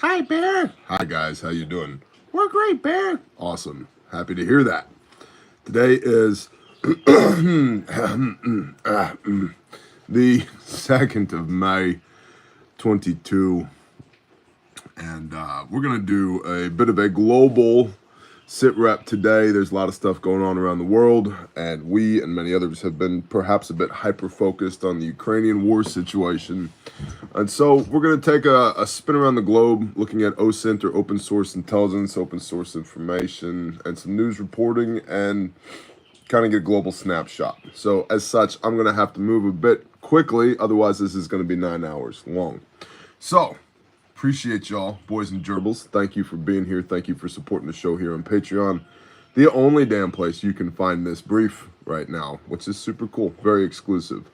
Hi, Bear. Hi guys, how you doing? We're great, Bear. Awesome. Happy to hear that. Today is the 2nd of May 22, and we're going to do a bit of a global SITREP today. There's a lot of stuff going on around the world, and we and many others have been perhaps a bit hyper-focused on the Ukrainian war situation. And so we're going to take a spin around the globe looking at OSINT, or open source intelligence, open source information, and some news reporting, and kind of get a global snapshot. So as such, I'm going to have to move a bit quickly, otherwise this is going to be 9 hours long. So appreciate y'all, boys and gerbils. Thank you for being here. Thank you for supporting the show here on Patreon. The only damn place you can find this brief right now, which is super cool, very exclusive.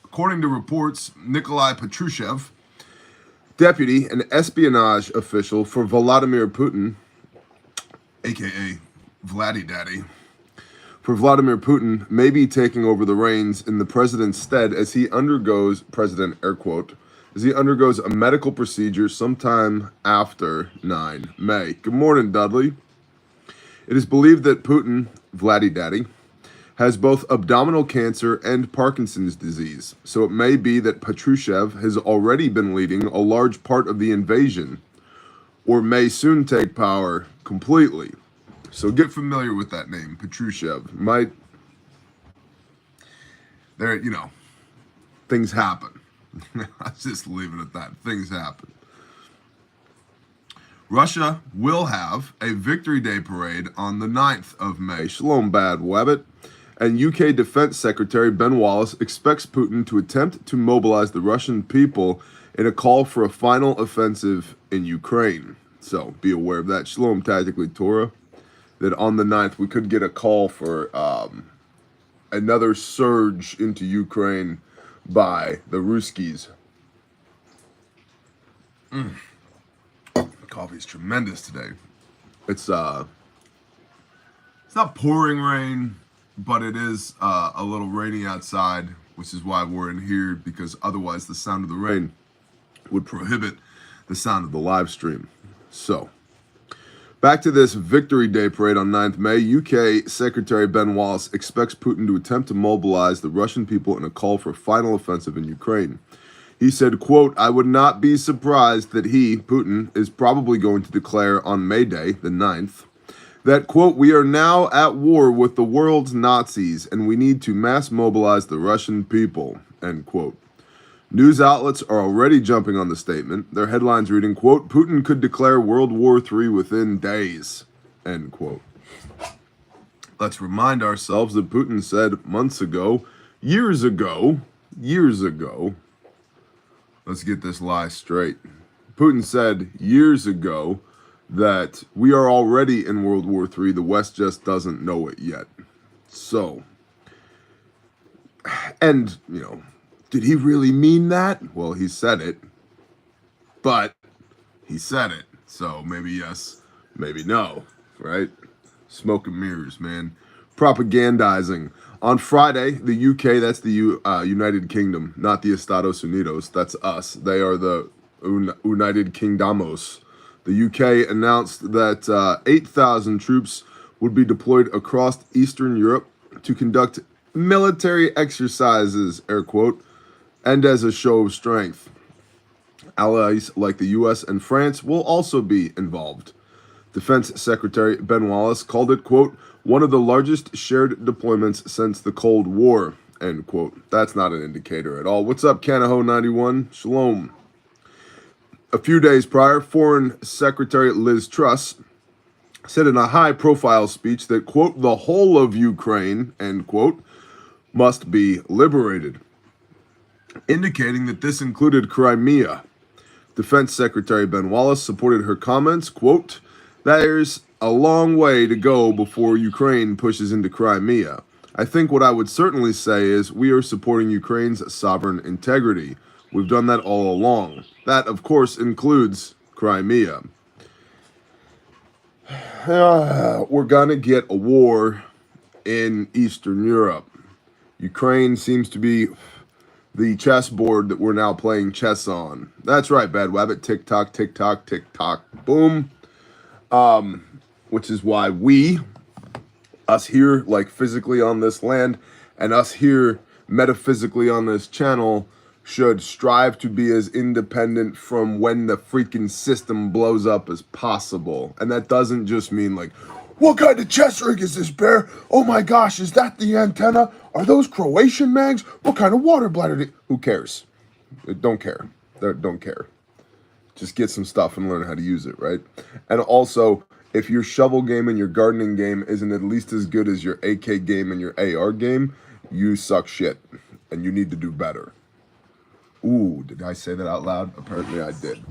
According to reports, Nikolai Patrushev, deputy and espionage official for Vladimir Putin, aka Vladdy Daddy, for Vladimir Putin, may be taking over the reins in the president's stead as he undergoes, president air quote, as he undergoes a medical procedure sometime after 9 May. Good morning, Dudley. It is believed that Putin, Vladdy Daddy, has both abdominal cancer and Parkinson's disease, so it may be that Patrushev has already been leading a large part of the invasion, or may soon take power completely. So get familiar with that name, Patrushev. Things happen. I'll just leave it at that. Things happen. Russia will have a Victory Day parade on the 9th of May. Shalom, Bad Wabbit. And UK Defense Secretary Ben Wallace expects Putin to attempt to mobilize the Russian people in a call for a final offensive in Ukraine. So be aware of that. Shalom, Tactically Torah. That on the 9th we could get a call for another surge into Ukraine by the Ruskies. The coffee's tremendous today. It's not pouring rain, but it is a little rainy outside, which is why we're in here, because otherwise the sound of the rain would prohibit the sound of the live stream. So, back to this Victory Day parade on 9th May. UK Secretary Ben Wallace expects Putin to attempt to mobilize the Russian people in a call for a final offensive in Ukraine. He said, quote, "I would not be surprised that he, Putin, is probably going to declare on May Day, the 9th, that, quote, we are now at war with the world's Nazis and we need to mass mobilize the Russian people," end quote. News outlets are already jumping on the statement, their headlines reading, quote, "Putin could declare World War III within days," end quote. Let's remind ourselves that Putin said months ago, years ago, let's get this lie straight. Putin said years ago that we are already in World War III, the West just doesn't know it yet. So, and, did he really mean that? Well, he said it, but he said it. So maybe yes, maybe no, right? Smoke and mirrors, man. Propagandizing. On Friday, the UK, that's the United Kingdom, not the Estados Unidos, that's us. They are the United Kingdomos. The UK announced that 8,000 troops would be deployed across Eastern Europe to conduct military exercises, air quote, and as a show of strength. Allies like the US and France will also be involved. Defense Secretary Ben Wallace called it, quote, one of the largest shared deployments since the Cold War, end quote. That's not an indicator at all. What's up, Canaho91? Shalom. A few days prior, Foreign Secretary Liz Truss said in a high-profile speech that, quote, the whole of Ukraine, end quote, must be liberated, indicating that this included Crimea. Defense Secretary Ben Wallace supported her comments, quote, there's a long way to go before Ukraine pushes into Crimea. I think what I would certainly say is we are supporting Ukraine's sovereign integrity. We've done that all along. That, of course, includes Crimea. We're gonna get a war in Eastern Europe. Ukraine seems to be the chessboard that we're now playing chess on. That's right, Bad Wabbit. Tick tock, tick tock, tick tock, boom. Which is why us here, like physically on this land, and us here metaphysically on this channel, should strive to be as independent from when the freaking system blows up as possible. And that doesn't just mean like, what kind of chess rig is this, Bear? Oh my gosh, is that the antenna? Are those Croatian mags? What kind of water bladder? Who cares? Don't care. Don't care. Just get some stuff and learn how to use it, right? And also, if your shovel game and your gardening game isn't at least as good as your AK game and your AR game, you suck shit. And you need to do better. Ooh, did I say that out loud? Apparently I did.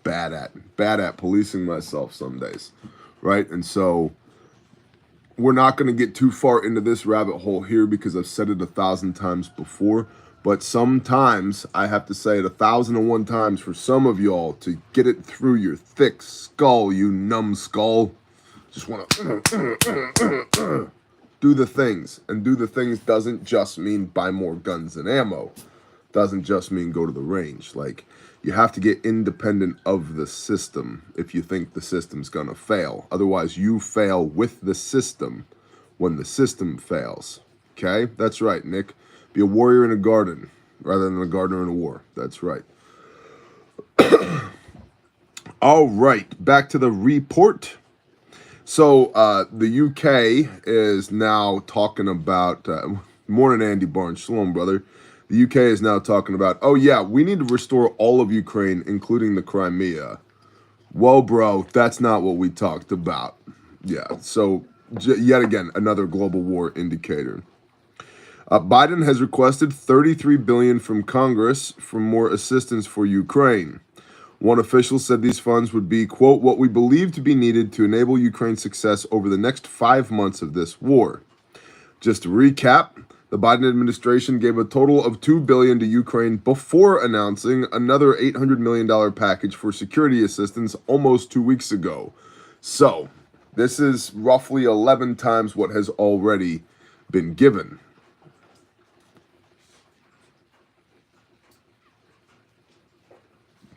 Bad at policing myself some days, right? And so we're not going to get too far into this rabbit hole here because I've said it 1,000 times before. But sometimes I have to say it 1,001 times for some of y'all to get it through your thick skull, you numbskull. Just want to do the things. And do the things doesn't just mean buy more guns and ammo. Doesn't just mean go to the range. Like, you have to get independent of the system if you think the system's gonna fail. Otherwise, you fail with the system when the system fails. Okay? That's right, Nick. Be a warrior in a garden rather than a gardener in a war. That's right. All right, back to the report. So the UK is now talking about, morning Andy Barnes, shalom brother. The UK is now talking about, oh yeah, we need to restore all of Ukraine, including the Crimea. Well, bro, that's not what we talked about. Yeah, so yet again, another global war indicator. Biden has requested $33 billion from Congress for more assistance for Ukraine. One official said these funds would be, quote, what we believe to be needed to enable Ukraine's success over the next 5 months of this war. Just to recap, the Biden administration gave a total of $2 billion to Ukraine before announcing another $800 million package for security assistance almost 2 weeks ago. So, this is roughly 11 times what has already been given.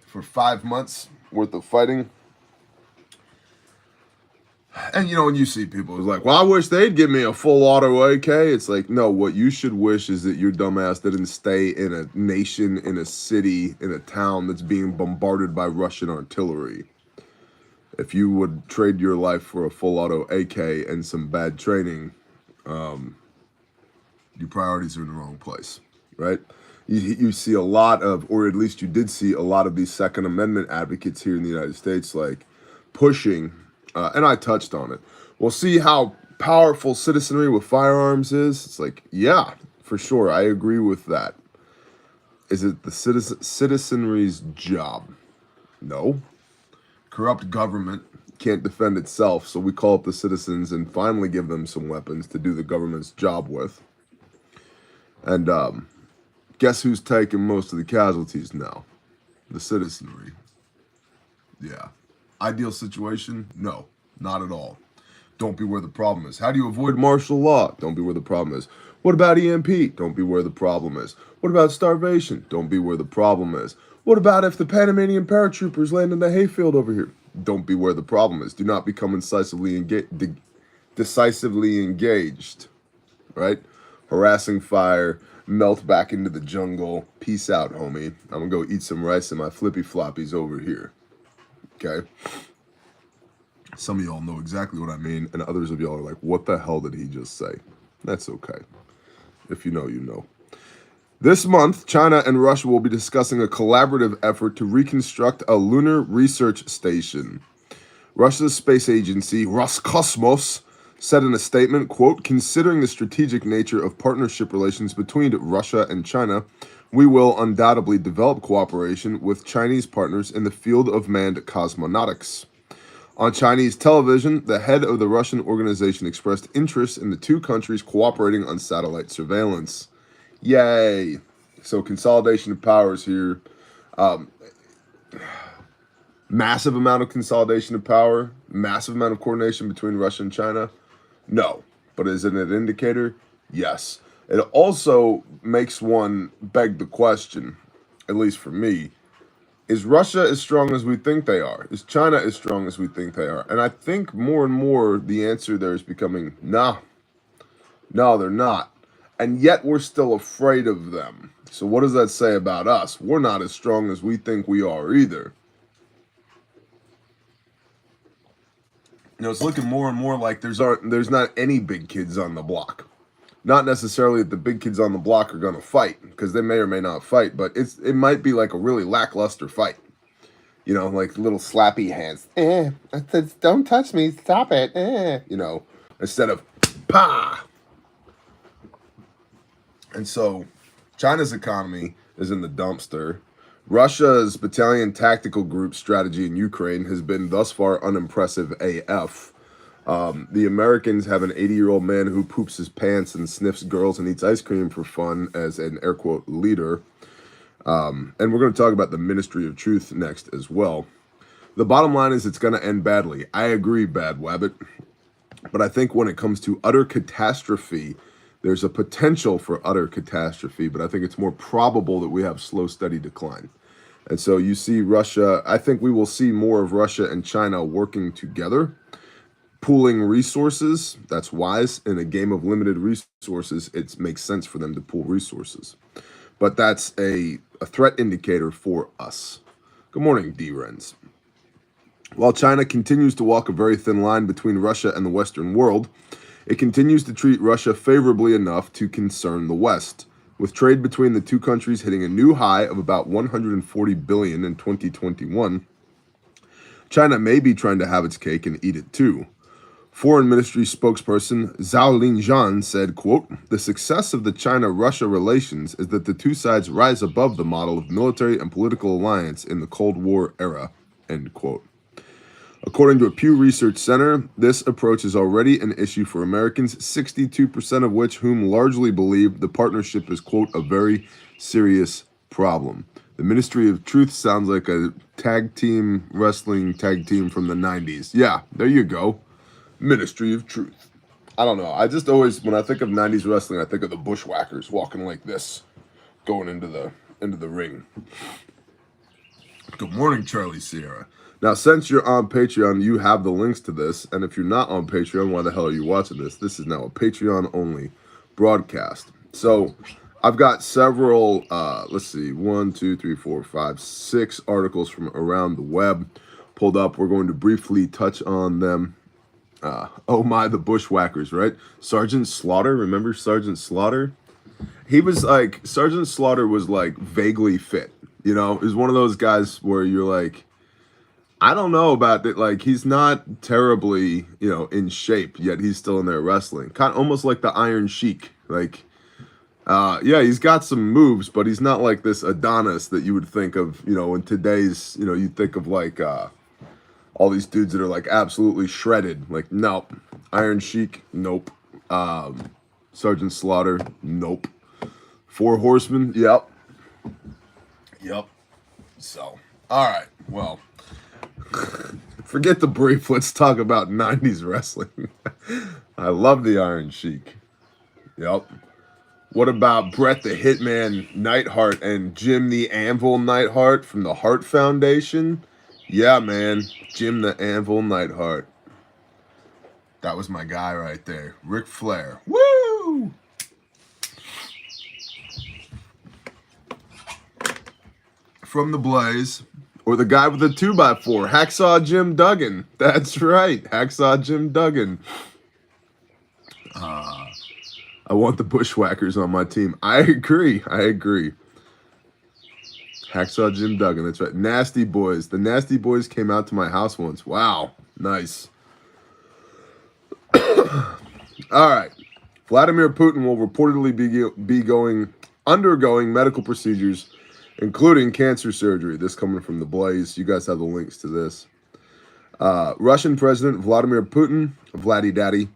For 5 months worth of fighting. And you know, when you see people who's like, well, I wish they'd give me a full auto AK. It's like, no, what you should wish is that your dumbass didn't stay in a nation, in a city, in a town that's being bombarded by Russian artillery. If you would trade your life for a full auto AK and some bad training, your priorities are in the wrong place, right? You see a lot of, or at least you did see a lot of these Second Amendment advocates here in the United States, like pushing, and I touched on it. Well, see how powerful citizenry with firearms is? It's like, yeah, for sure. I agree with that. Is it the citizenry's job? No. Corrupt government can't defend itself, so we call up the citizens and finally give them some weapons to do the government's job with. And, guess who's taking most of the casualties now? The citizenry. Yeah. Ideal situation? No, not at all. Don't be where the problem is. How do you avoid martial law? Don't be where the problem is. What about EMP? Don't be where the problem is. What about starvation? Don't be where the problem is. What about if the Panamanian paratroopers land in the hayfield over here? Don't be where the problem is. Do not become decisively engaged, right? Harassing fire, melt back into the jungle. Peace out, homie. I'm gonna go eat some rice and my flippy floppies over here. Okay? Some of y'all know exactly what I mean, and others of y'all are like, what the hell did he just say? That's okay. If you know, you know. This month, China and Russia will be discussing a collaborative effort to reconstruct a lunar research station. Russia's space agency, Roscosmos, said in a statement, quote, considering the strategic nature of partnership relations between Russia and China, we will undoubtedly develop cooperation with Chinese partners in the field of manned cosmonautics. On Chinese television, the head of the Russian organization expressed interest in the two countries cooperating on satellite surveillance. Yay! So consolidation of powers here. Massive amount of consolidation of power, massive amount of coordination between Russia and China. No, but is it an indicator? Yes. It also makes one beg the question, at least for me, is Russia as strong as we think they are? Is China as strong as we think they are? And I think more and more the answer there is becoming, nah, no, they're not. And yet we're still afraid of them. So what does that say about us? We're not as strong as we think we are either. It's looking more and more like there's not any big kids on the block. Not necessarily that the big kids on the block are going to fight, because they may or may not fight, but it might be like a really lackluster fight. Like little slappy hands. I said, don't touch me, stop it. Instead of pa. And so China's economy is in the dumpster. Russia's battalion tactical group strategy in Ukraine has been thus far unimpressive AF. The Americans have an 80-year-old man who poops his pants and sniffs girls and eats ice cream for fun as an air quote leader. And we're going to talk about the Ministry of Truth next as well. The bottom line is it's going to end badly. I agree, Bad Wabbit. But I think when it comes to utter catastrophe, there's a potential for utter catastrophe, but I think it's more probable that we have slow, steady decline. And so you see Russia, I think we will see more of Russia and China working together, pooling resources. That's wise. In a game of limited resources, it makes sense for them to pool resources. But that's a threat indicator for us. Good morning, D-Rens. While China continues to walk a very thin line between Russia and the Western world, it continues to treat Russia favorably enough to concern the West, with trade between the two countries hitting a new high of about $140 billion in 2021. China may be trying to have its cake and eat it too. Foreign Ministry spokesperson Zhao Linjian said, quote, "The success of the China-Russia relations is that the two sides rise above the model of military and political alliance in the Cold War era," end quote. According to a Pew Research Center, this approach is already an issue for Americans, 62% of whom largely believe the partnership is, quote, "a very serious problem." The Ministry of Truth sounds like a wrestling tag team from the 90s. Yeah, there you go. Ministry of Truth. I don't know. I just always, when I think of 90s wrestling, I think of the Bushwhackers walking like this, going into the ring. Good morning, Charlie Sierra. Now, since you're on Patreon, you have the links to this. And if you're not on Patreon, why the hell are you watching this? This is now a Patreon-only broadcast. So I've got several, let's see, 1, 2, 3, 4, 5, 6 articles from around the web pulled up. We're going to briefly touch on them. Oh my, the Bushwhackers, right? Sergeant Slaughter, remember Sergeant Slaughter? Sergeant Slaughter was like vaguely fit. He was one of those guys where you're like, I don't know about it. Like, he's not terribly, in shape, yet he's still in there wrestling. Kind of almost like the Iron Sheik. Like, yeah, he's got some moves, but he's not like this Adonis that you would think of, in today's, you think of like, all these dudes that are like absolutely shredded. Like, nope. Iron Sheik, nope. Sergeant Slaughter, nope. Four Horsemen, yep. So, all right, well, forget the brief. Let's talk about 90s wrestling. I love the Iron Sheik. Yep. What about Bret the Hitman Neidhart and Jim the Anvil Neidhart from the Hart Foundation? Yeah, man. Jim the Anvil Neidhart. That was my guy right there. Ric Flair. Woo! From the Blaze. Or the guy with the 2x4. Hacksaw Jim Duggan. That's right. Hacksaw Jim Duggan. I want the Bushwhackers on my team. I agree. Hacksaw Jim Duggan, that's right. Nasty Boys. The Nasty Boys came out to my house once. Wow, nice. All right. Vladimir Putin will reportedly be undergoing medical procedures, including cancer surgery. This coming from The Blaze. You guys have the links to this. Russian President Vladimir Putin, Vladdy Daddy,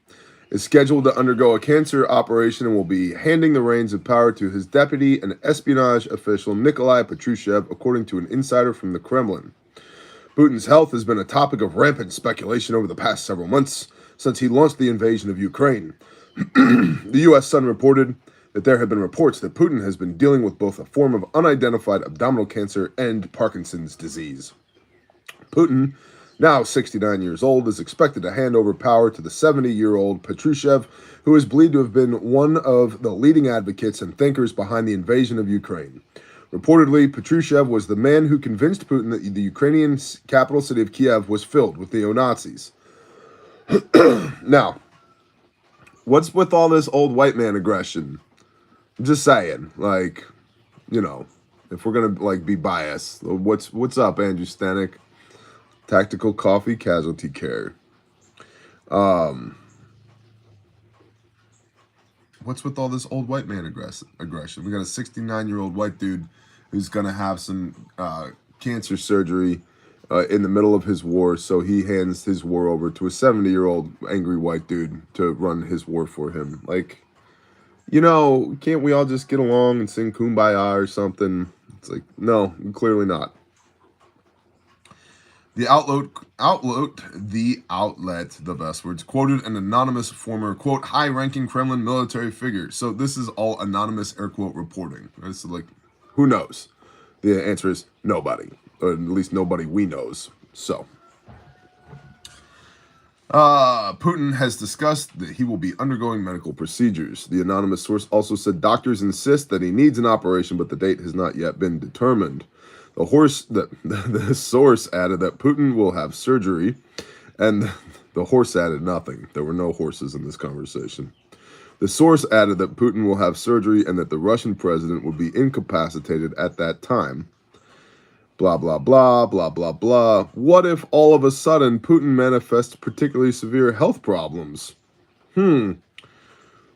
is scheduled to undergo a cancer operation and will be handing the reins of power to his deputy and espionage official Nikolai Patrushev, according to an insider from the Kremlin. Putin's health has been a topic of rampant speculation over the past several months since he launched the invasion of Ukraine. The U.S. Sun reported that there have been reports that Putin has been dealing with both a form of unidentified abdominal cancer and Parkinson's disease. Putin, now 69 years old, is expected to hand over power to the 70-year-old Patrushev, who is believed to have been one of the leading advocates and thinkers behind the invasion of Ukraine. Reportedly, Patrushev was the man who convinced Putin that the Ukrainian capital city of Kiev was filled with neo-Nazis. Now, what's with all this old white man aggression? I'm just saying, like, you know, if we're gonna like be biased, what's up, Andrew Stanek? Tactical Coffee Casualty Care. What's with all this old white man aggression? We got a 69-year-old white dude who's gonna have some cancer surgery in the middle of his war, so he hands his war over to a 70-year-old angry white dude to run his war for him. Like, you know, can't we all just get along and sing Kumbaya or something? It's like, no, clearly not. The outlet, the best words, quoted an anonymous former, quote, high-ranking Kremlin military figure. So this is all anonymous, air quote, reporting. Right? So, like, who knows? The answer is nobody, or at least nobody we knows. So, Putin has discussed that he will be undergoing medical procedures. The anonymous source also said doctors insist that he needs an operation, but the date has not yet been determined. The source added that Putin will have surgery, and the horse added nothing. There were no horses in this conversation. The source added that Putin will have surgery and that the Russian president will be incapacitated at that time. Blah, blah, blah, blah, blah, blah. What if all of a sudden Putin manifests particularly severe health problems?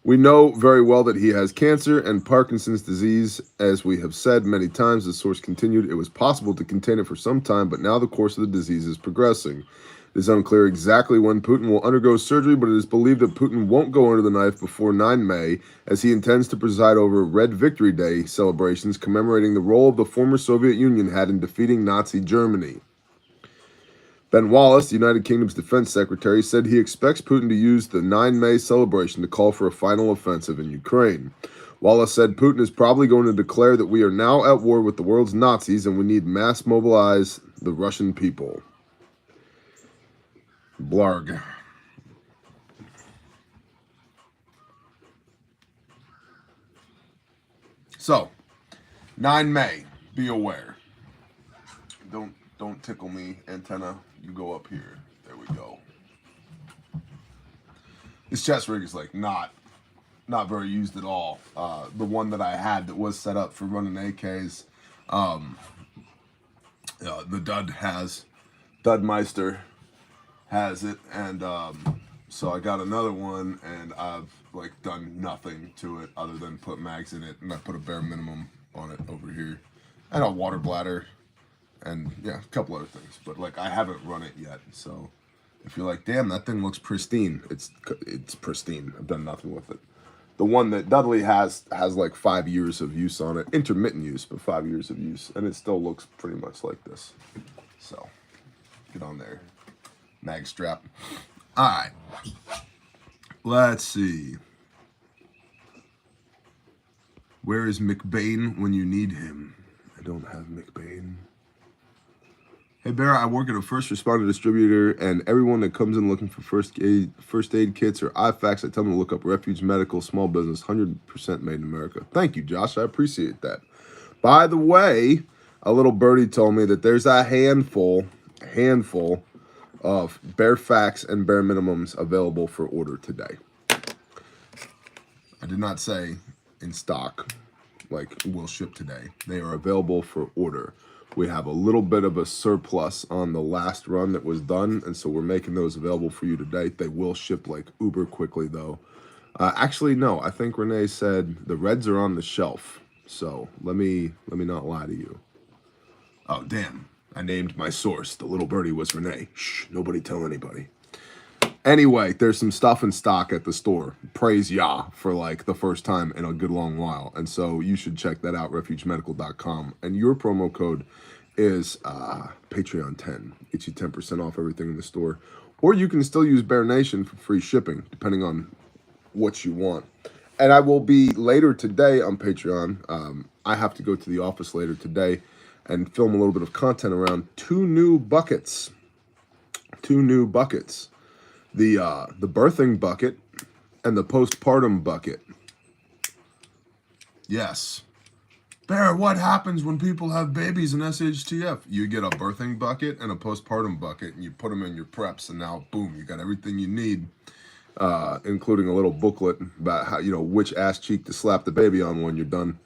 We know very well that he has cancer and Parkinson's disease. As we have said many times, the source continued, it was possible to contain it for some time, but now the course of the disease is progressing. It is unclear exactly when Putin will undergo surgery, but it is believed that Putin won't go under the knife before 9 May, as he intends to preside over Red Victory Day celebrations commemorating the role the former Soviet Union had in defeating Nazi Germany. Ben Wallace, the United Kingdom's defense secretary, said he expects Putin to use the 9 May celebration to call for a final offensive in Ukraine. Wallace said Putin is probably going to declare that we are now at war with the world's Nazis and we need mass mobilize the Russian people. Blarg. So, 9 May, be aware. Don't tickle me, antenna. You go up here. There we go. This chest rig is like not very used at all. The one that I had that was set up for running AKs, the Dudmeister has it, and so I got another one, and I've like done nothing to it other than put mags in it, and I put a bare minimum on it over here, and a water bladder. And yeah, a couple other things, but like I haven't run it yet. So if you're like, damn, that thing looks pristine, it's pristine. I've done nothing with it. The one that Dudley has like 5 years of use on it, intermittent use, but 5 years of use, and it still looks pretty much like this. So get on there, mag strap. All right, let's see. Where is McBain when you need him? I don't have McBain. Hey Bear, I work at a first responder distributor, and everyone that comes in looking for first aid kits or IFAKs, I tell them to look up Refuge Medical, small business, 100% made in America. Thank you, Josh. I appreciate that. By the way, a little birdie told me that there's a handful of bare facts and bare minimums available for order today. I did not say in stock, like will ship today. They are available for order. We have a little bit of a surplus on the last run that was done, and so we're making those available for you today. They will ship like uber quickly, though. Actually, no. I think Renee said the reds are on the shelf. So let me not lie to you. Oh, damn. I named my source. The little birdie was Renee. Shh, nobody tell anybody. Anyway, there's some stuff in stock at the store. Praise Yah for like the first time in a good long while. And so you should check that out, refugemedical.com. And your promo code is Patreon10. Gets you 10% off everything in the store. Or you can still use Bear Nation for free shipping, depending on what you want. And I will be later today on Patreon. I have to go to the office later today and film a little bit of content around two new buckets. Two new buckets. The birthing bucket and the postpartum bucket. Yes. Bear, what happens when people have babies in SHTF? You get a birthing bucket and a postpartum bucket, and you put them in your preps, and now, boom, you got everything you need, including a little booklet about how, which ass cheek to slap the baby on when you're done.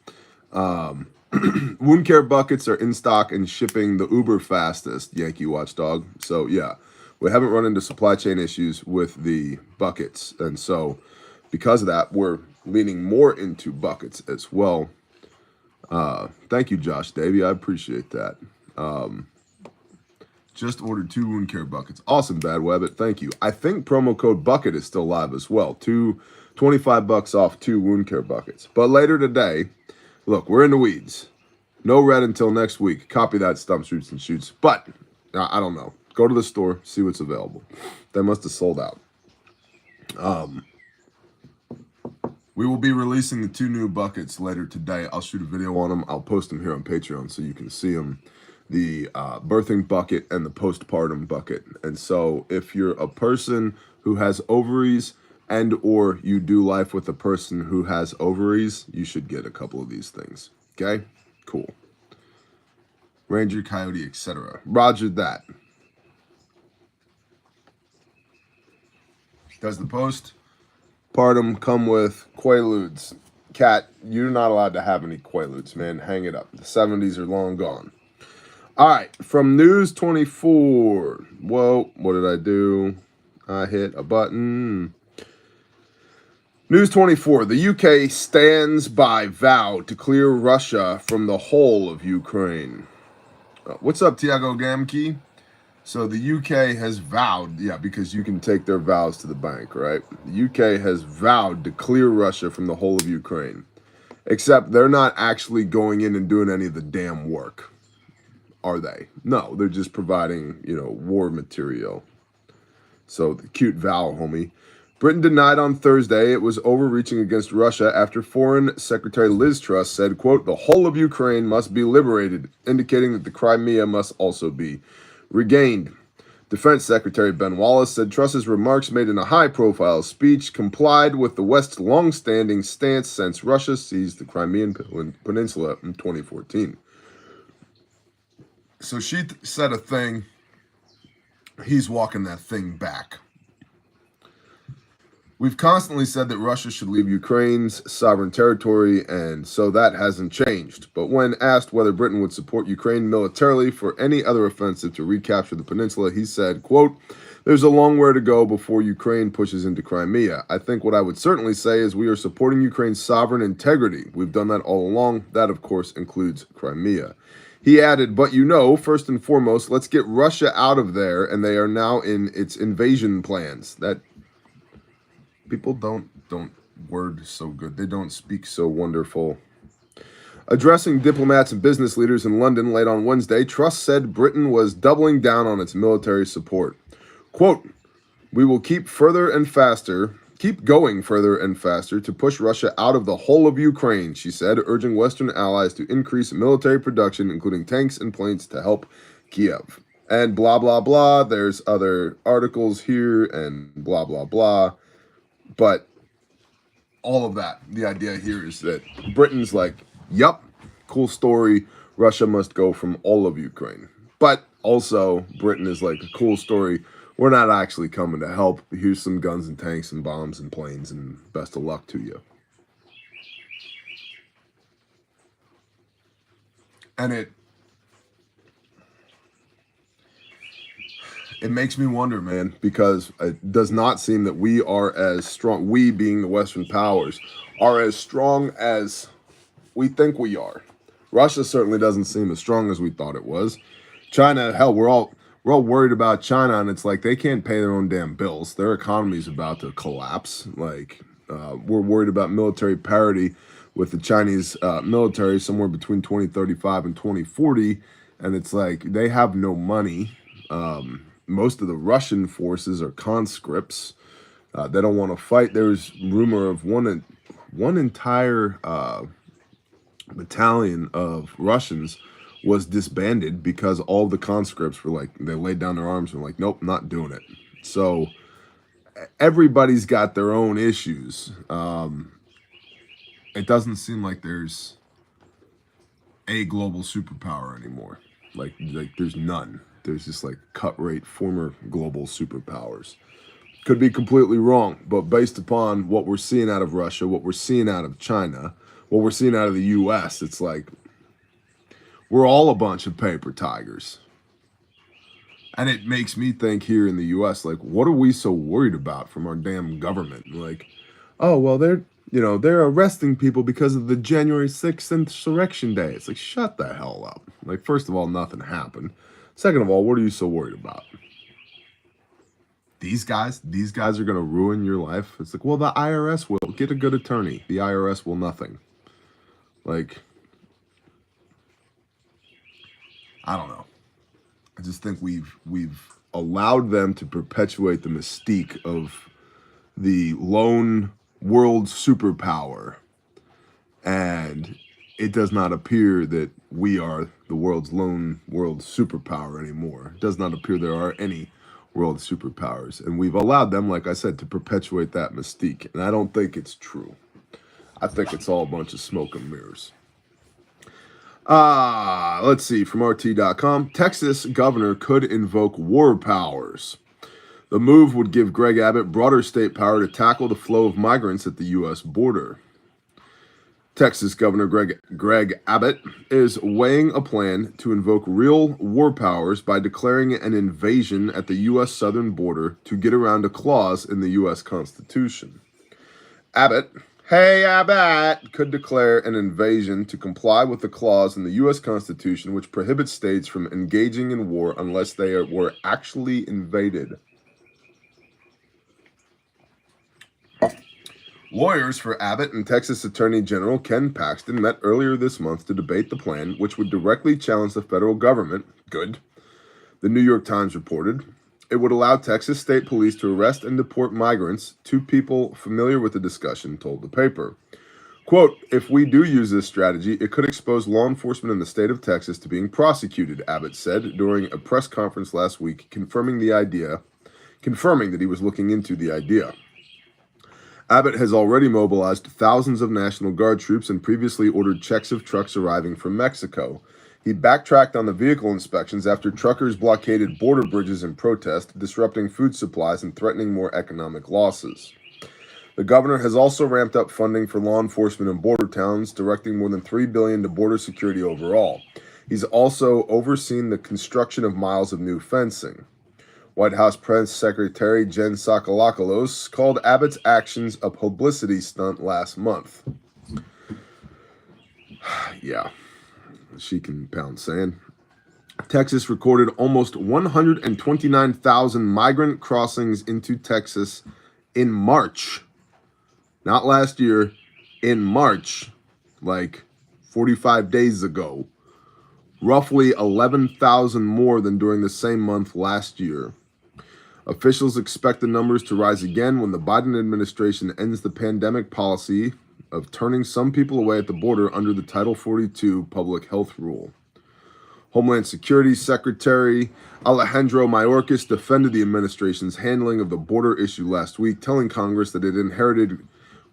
Wound care buckets are in stock and shipping the uber fastest, Yankee Watchdog. So, yeah, we haven't run into supply chain issues with the buckets. And so, because of that, we're leaning more into buckets as well. Thank you, Josh Davey. I appreciate that. Just ordered 2 wound care buckets. Awesome, Bad Webbit. Thank you. I think promo code bucket is still live as well. $25 off 2 wound care buckets. But later today, look, we're in the weeds. No red until next week. Copy that, Stumps, Roots, and Shoots. But I don't know. Go to the store, see what's available. They must have sold out. We will be releasing the 2 new buckets later today. I'll shoot a video on them. I'll post them here on Patreon so you can see them. The birthing bucket and the postpartum bucket. And so if you're a person who has ovaries and or you do life with a person who has ovaries, you should get a couple of these things. Okay? Cool. Ranger, Coyote, etc. Roger that. Does the postpartum come with Quaaludes? Cat, you're not allowed to have any Quaaludes, man. Hang it up. The 70s are long gone. All right, from News 24. Whoa, what did I do? I hit a button. News 24. The UK stands by vow to clear Russia from the whole of Ukraine. What's up, Tiago Gamkey? So the UK has vowed, yeah, because you can take their vows to the bank, right? The UK has vowed to clear Russia from the whole of Ukraine. Except they're not actually going in and doing any of the damn work, are they? No, they're just providing, war material. So the cute vow, homie. Britain denied on Thursday it was overreaching against Russia after Foreign Secretary Liz Truss said, quote, the whole of Ukraine must be liberated, indicating that the Crimea must also be regained. Defense Secretary Ben Wallace said Truss's remarks made in a high-profile speech complied with the West's long-standing stance since Russia seized the Crimean Peninsula in 2014. So she said a thing. He's walking that thing back. We've constantly said that Russia should leave Ukraine's sovereign territory, and so that hasn't changed. But when asked whether Britain would support Ukraine militarily for any other offensive to recapture the peninsula, he said, quote, there's a long way to go before Ukraine pushes into Crimea. I think what I would certainly say is we are supporting Ukraine's sovereign integrity. We've done that all along. That, of course, includes Crimea. He added, but first and foremost, let's get Russia out of there, and they are now in its invasion plans. That people don't word so good. They don't speak so wonderful. Addressing diplomats and business leaders in London late on Wednesday, Truss said Britain was doubling down on its military support. Quote, we will keep going further and faster to push Russia out of the whole of Ukraine, she said, urging Western allies to increase military production, including tanks and planes, to help Kiev. And blah, blah, blah. There's other articles here and blah, blah, blah. But all of that, the idea here is that Britain's like, yup, cool story. Russia must go from all of Ukraine. But also, Britain is like, a cool story. We're not actually coming to help. Here's some guns and tanks and bombs and planes, and best of luck to you. And it makes me wonder, man, because it does not seem that we are as strong, we being the Western powers, are as strong as we think we are. Russia certainly doesn't seem as strong as we thought it was. China, hell, we're all worried about China, and it's like they can't pay their own damn bills. Their economy's about to collapse. Like, we're worried about military parity with the Chinese military somewhere between 2035 and 2040, and it's like they have no money. Most of the Russian forces are conscripts. They don't want to fight. There's rumor of one one entire battalion of Russians was disbanded because all the conscripts were like, they laid down their arms and were like, nope, not doing it. So everybody's got their own issues. It doesn't seem like there's a global superpower anymore. Like there's none. There's just like cut rate former global superpowers. Could be completely wrong, but based upon what we're seeing out of Russia, what we're seeing out of China, what we're seeing out of the US, it's like we're all a bunch of paper tigers. And it makes me think here in the US, like, what are we so worried about from our damn government? Like, oh, well, they're arresting people because of the January 6th insurrection day. It's like, shut the hell up. Like, first of all, nothing happened. Second of all, what are you so worried about? These guys are going to ruin your life. It's like, well, the IRS will. Get a good attorney. The IRS will nothing. Like, I don't know. I just think we've allowed them to perpetuate the mystique of the lone world superpower. And it does not appear that we are the world's lone world superpower anymore. It does not appear there are any world superpowers. And we've allowed them, like I said, to perpetuate that mystique. And I don't think it's true. I think it's all a bunch of smoke and mirrors. Let's see, from RT.com. Texas governor could invoke war powers. The move would give Greg Abbott broader state power to tackle the flow of migrants at the U.S. border. Texas Governor Greg Abbott is weighing a plan to invoke real war powers by declaring an invasion at the U.S. southern border to get around a clause in the U.S. Constitution. Abbott could declare an invasion to comply with the clause in the U.S. Constitution which prohibits states from engaging in war unless they were actually invaded. Lawyers for Abbott and Texas Attorney General Ken Paxton met earlier this month to debate the plan, which would directly challenge the federal government. Good. The New York Times reported. It would allow Texas State Police to arrest and deport migrants. Two people familiar with the discussion told the paper. Quote, if we do use this strategy, it could expose law enforcement in the state of Texas to being prosecuted, Abbott said during a press conference last week, confirming that he was looking into the idea. Abbott has already mobilized thousands of National Guard troops and previously ordered checks of trucks arriving from Mexico. He backtracked on the vehicle inspections after truckers blockaded border bridges in protest, disrupting food supplies and threatening more economic losses. The governor has also ramped up funding for law enforcement in border towns, directing more than $3 billion to border security overall. He's also overseen the construction of miles of new fencing. White House Press Secretary Jen Psaki called Abbott's actions a publicity stunt last month. Yeah, she can pound sand. Texas recorded almost 129,000 migrant crossings into Texas in March. Not last year, in March, like 45 days ago. Roughly 11,000 more than during the same month last year. Officials expect the numbers to rise again when the Biden administration ends the pandemic policy of turning some people away at the border under the Title 42 public health rule. Homeland Security Secretary Alejandro Mayorkas defended the administration's handling of the border issue last week, telling Congress that it inherited,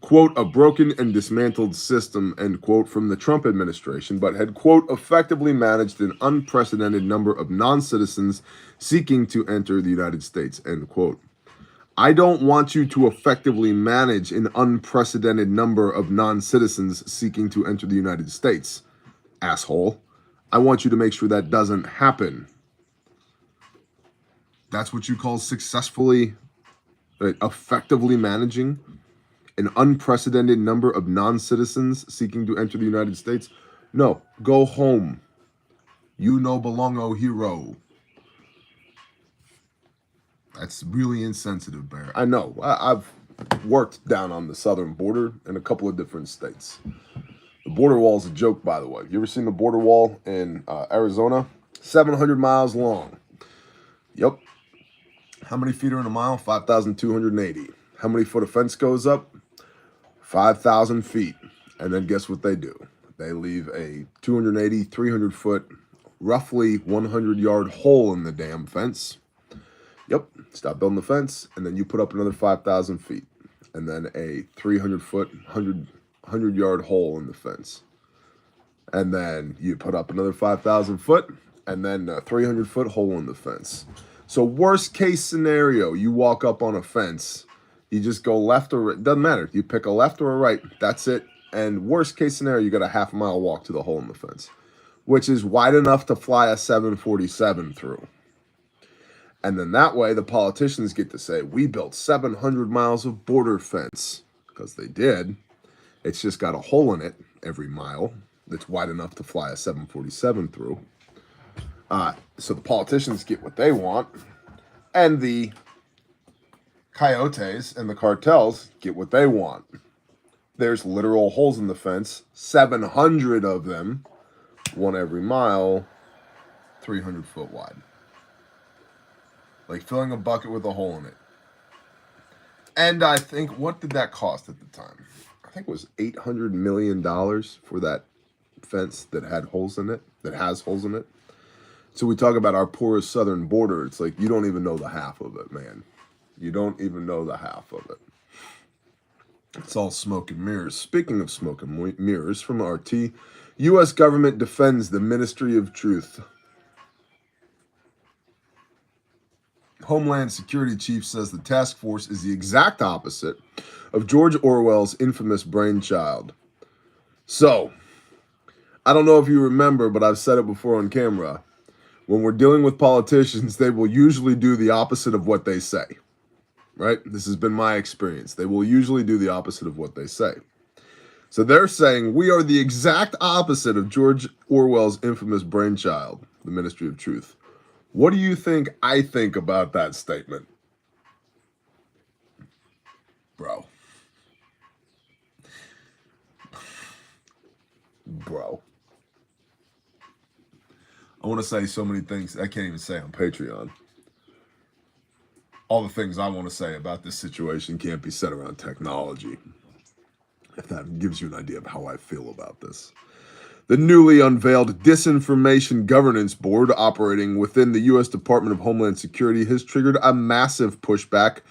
quote, a broken and dismantled system, end quote, from the Trump administration, but had, quote, effectively managed an unprecedented number of non-citizens seeking to enter the United States, end quote. I don't want you to effectively manage an unprecedented number of non-citizens seeking to enter the United States, asshole. I want you to make sure that doesn't happen. That's what you call successfully, effectively managing an unprecedented number of non-citizens seeking to enter the United States? No, go home. You no belongo hero. That's really insensitive, Bear. I know. I've worked down on the southern border in a couple of different states. The border wall is a joke, by the way. You ever seen the border wall in Arizona? 700 miles long. Yep. How many feet are in a mile? 5,280. How many foot a fence goes up? 5,000 feet. And then guess what they do? They leave a 280, 300 foot, roughly 100-yard hole in the damn fence. Yep, stop building the fence, and then you put up another 5,000 feet. And then a 300 foot, 100-yard hole in the fence. And then you put up another 5,000 foot, and then a 300 foot hole in the fence. So worst case scenario, you walk up on a fence, you just go left or right, doesn't matter. You pick a left or a right, that's it. And worst case scenario, you got a half-mile walk to the hole in the fence, which is wide enough to fly a 747 through. And then that way, the politicians get to say, we built 700 miles of border fence, because they did. It's just got a hole in it every mile that's wide enough to fly a 747 through. So the politicians get what they want, and the coyotes and the cartels get what they want. There's literal holes in the fence, 700 of them, one every mile, 300 foot wide. Like filling a bucket with a hole in it. And I think, what did that cost at the time? I think it was $800 million for that fence that had holes in it, that has holes in it. So we talk about our porous southern border. It's like, you don't even know the half of it, man. You don't even know the half of it. It's all smoke and mirrors. Speaking of smoke and mirrors, from RT, U.S. government defends the Ministry of Truth. Homeland Security Chief says the task force is the exact opposite of George Orwell's infamous brainchild. So, I don't know if you remember, but I've said it before on camera. When we're dealing with politicians, they will usually do the opposite of what they say. Right? This has been my experience. They will usually do the opposite of what they say. So they're saying we are the exact opposite of George Orwell's infamous brainchild, the Ministry of Truth. What do you think I think about that statement? Bro. I want to say so many things I can't even say on Patreon. All the things I want to say about this situation can't be said around technology. If that gives you an idea of how I feel about this. The newly unveiled Disinformation Governance Board operating within the U.S. Department of Homeland Security has triggered a massive pushback,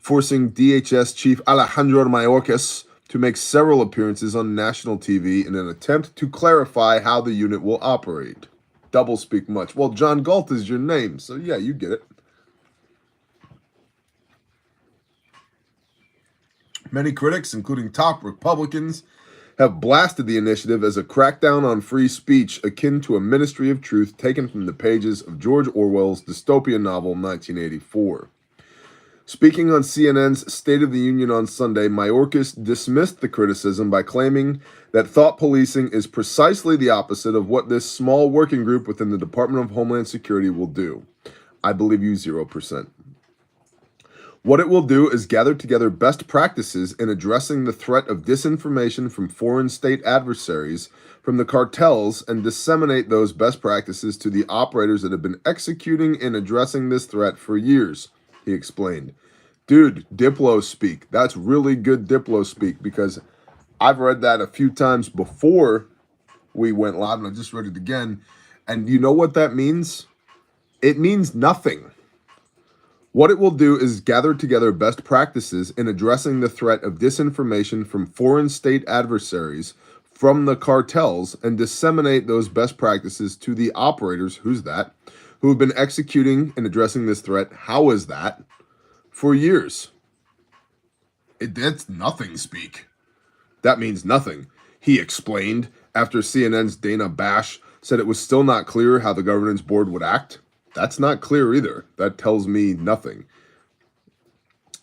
forcing DHS Chief Alejandro Mayorkas to make several appearances on national TV in an attempt to clarify how the unit will operate. Double speak much. Well, John Galt is your name, so yeah, you get it. Many critics, including top Republicans, have blasted the initiative as a crackdown on free speech akin to a Ministry of Truth taken from the pages of George Orwell's dystopian novel 1984. Speaking on CNN's State of the Union on Sunday, Mayorkas dismissed the criticism by claiming that thought policing is precisely the opposite of what this small working group within the Department of Homeland Security will do. I believe you 0%. What it will do is gather together best practices in addressing the threat of disinformation from foreign state adversaries, from the cartels, and disseminate those best practices to the operators that have been executing and addressing this threat for years, he explained. Dude, Diplo speak. That's really good Diplo speak, because I've read that a few times before we went live, and I just read it again. And you know what that means? It means nothing. What it will do is gather together best practices in addressing the threat of disinformation from foreign state adversaries, from the cartels, and disseminate those best practices to the operators, who's that, who have been executing and addressing this threat, how is that, for years. That's nothing speak. That means nothing, he explained after CNN's Dana Bash said it was still not clear how the governance board would act. That's not clear either. That tells me nothing.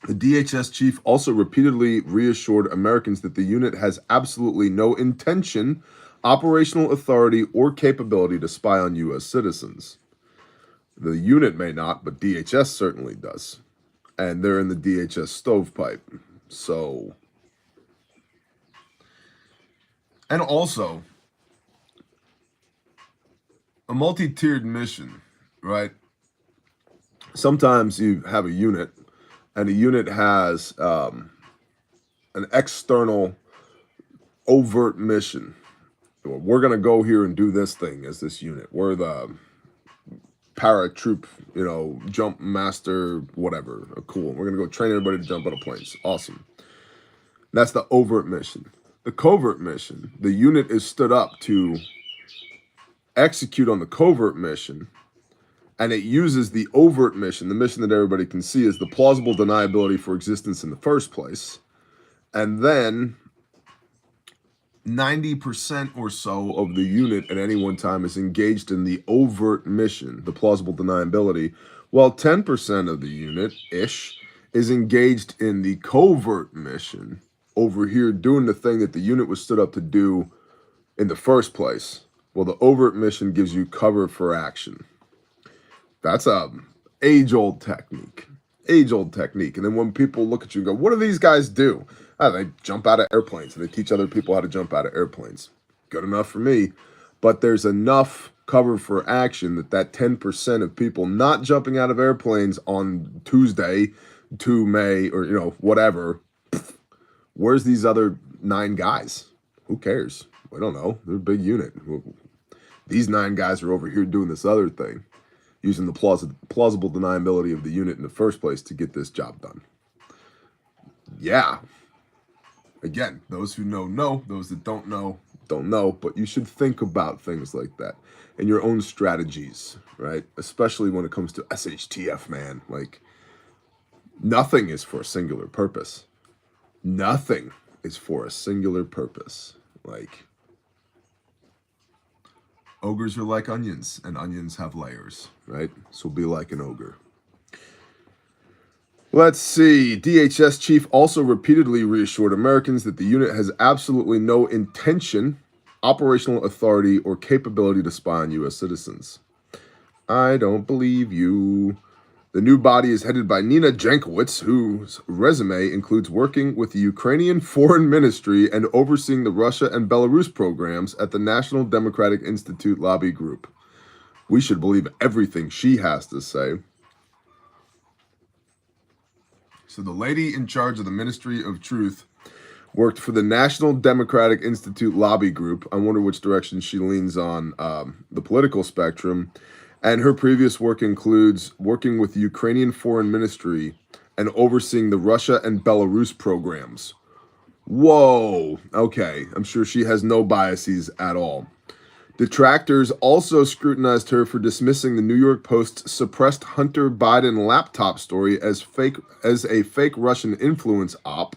The DHS chief also repeatedly reassured Americans that the unit has absolutely no intention, operational authority, or capability to spy on U.S. citizens. The unit may not, but DHS certainly does. And they're in the DHS stovepipe. So, and also, a multi-tiered mission, right? Sometimes you have a unit, and a unit has an external overt mission. We're going to go here and do this thing as this unit. We're the paratroop, jump master, whatever. Cool. We're going to go train everybody to jump out of planes. Awesome. That's the overt mission. The covert mission, the unit is stood up to execute on the covert mission, and it uses the overt mission, the mission that everybody can see, as the plausible deniability for existence in the first place. And then 90% or so of the unit at any one time is engaged in the overt mission, the plausible deniability, while 10% of the unit-ish is engaged in the covert mission, over here doing the thing that the unit was stood up to do in the first place. Well, the overt mission gives you cover for action. That's a age-old technique. Age-old technique. And then when people look at you and go, what do these guys do? They jump out of airplanes, and they teach other people how to jump out of airplanes. Good enough for me. But there's enough cover for action that 10% of people not jumping out of airplanes on Tuesday, 2 May, or, whatever, where's these other 9 guys? Who cares? We don't know. They're a big unit. These 9 guys are over here doing this other thing, using the plausible deniability of the unit in the first place to get this job done. Yeah. Again, those who know. Those that don't know, don't know. But you should think about things like that and your own strategies, right? Especially when it comes to SHTF, man. Like, nothing is for a singular purpose. Nothing is for a singular purpose. Like, ogres are like onions, and onions have layers, right? So be like an ogre. Let's see. DHS chief also repeatedly reassured Americans that the unit has absolutely no intention, operational authority, or capability to spy on U.S. citizens. I don't believe you. The new body is headed by Nina Jankowicz, whose resume includes working with the Ukrainian Foreign Ministry and overseeing the Russia and Belarus programs at the National Democratic Institute Lobby Group. We should believe everything she has to say. So the lady in charge of the Ministry of Truth worked for the National Democratic Institute Lobby Group. I wonder which direction she leans on the political spectrum. And her previous work includes working with the Ukrainian Foreign Ministry and overseeing the Russia and Belarus programs. Whoa. Okay. I'm sure she has no biases at all. Detractors also scrutinized her for dismissing the New York Post's suppressed Hunter Biden laptop story as a fake Russian influence op,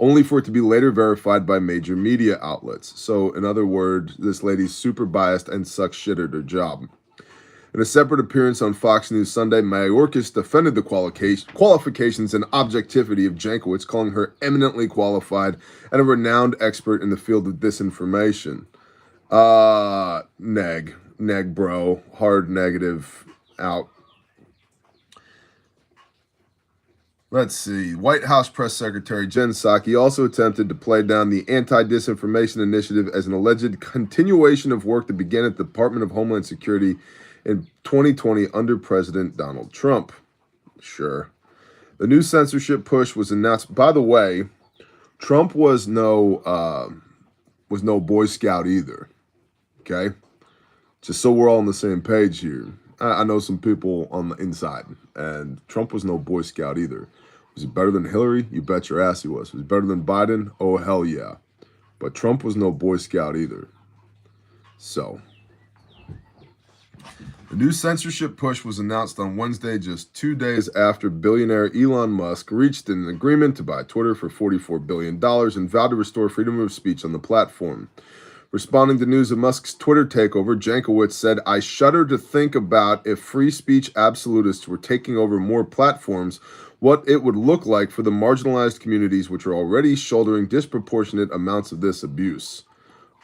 only for it to be later verified by major media outlets. So, in other words, this lady's super biased and sucks shit at her job. In a separate appearance on Fox News Sunday, Mayorkas defended the qualifications and objectivity of Jankowicz, calling her eminently qualified and a renowned expert in the field of disinformation. Neg, bro. Hard negative out. Let's see. White House Press Secretary Jen Psaki also attempted to play down the Anti-Disinformation Initiative as an alleged continuation of work that began at the Department of Homeland Security in 2020 under President Donald Trump. Sure. The new censorship push was announced. By the way, Trump was no Boy Scout either. Okay? Just so we're all on the same page here. I know some people on the inside, and Trump was no Boy Scout either. Was he better than Hillary? You bet your ass he was. Was he better than Biden? Oh, hell yeah. But Trump was no Boy Scout either. So, the new censorship push was announced on Wednesday, just 2 days after billionaire Elon Musk reached an agreement to buy Twitter for $44 billion and vowed to restore freedom of speech on the platform. Responding to news of Musk's Twitter takeover, Jankowicz said, "I shudder to think about if free speech absolutists were taking over more platforms, what it would look like for the marginalized communities which are already shouldering disproportionate amounts of this abuse."